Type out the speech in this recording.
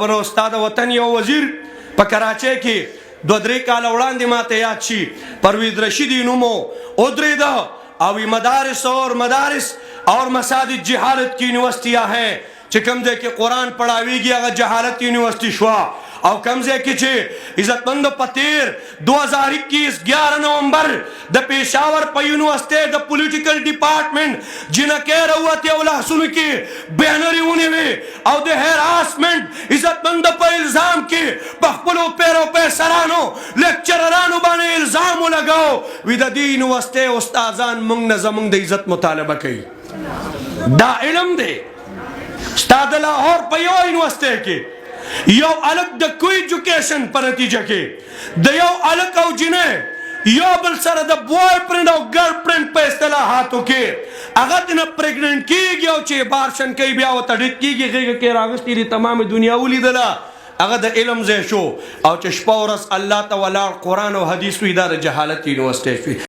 خبرو استاد وطن یو وزیر په کراچۍ کې 2-3 کال وړاندې ماته یاد شي پرویز رشیدی نومو ودرېده او مدارس اور مساجد جہالت کی یونیورسٹیاں ہیں چې کوم ځای کې قرآن پڑھاویږي هغه جہالت یونیورسٹی شوا او کوم ځای کې چې عزتمندو په 2021 11 نومبر د پېښور په یونیورسٹۍ د پولیټیکل ډپارټمنټ جنکۍ راووتې او لاسونو کې بینرې ونیوې او د هراسمنټ عزتمندو په الزام کې په خپلو پروفیسرانو لیکچررانو باندې الزام ولګاو وي د دې یونیورسٹۍ استادان موږ نه زموږ د عزت مطالبه کوي دا علم دی ستا د لاهور په یو یونیورسٹۍ کې یو الګ د کو ایجوکیشن په نتیجه کې د یو الګ او جنې یو بل سره د بوای فرند او ګرل فرند په اصطلاحاتو کې هغه نه پریګننټ کیږي او چې بارشن کوي بیا وته ډک کیږي غیږ کې راغستې دي تمام دنیا ولیدله هغه د علم ځای شو او چې شپه ورځ الله تعالی قرآن او حدیث وی دا د جهالت یونیورسټي شوی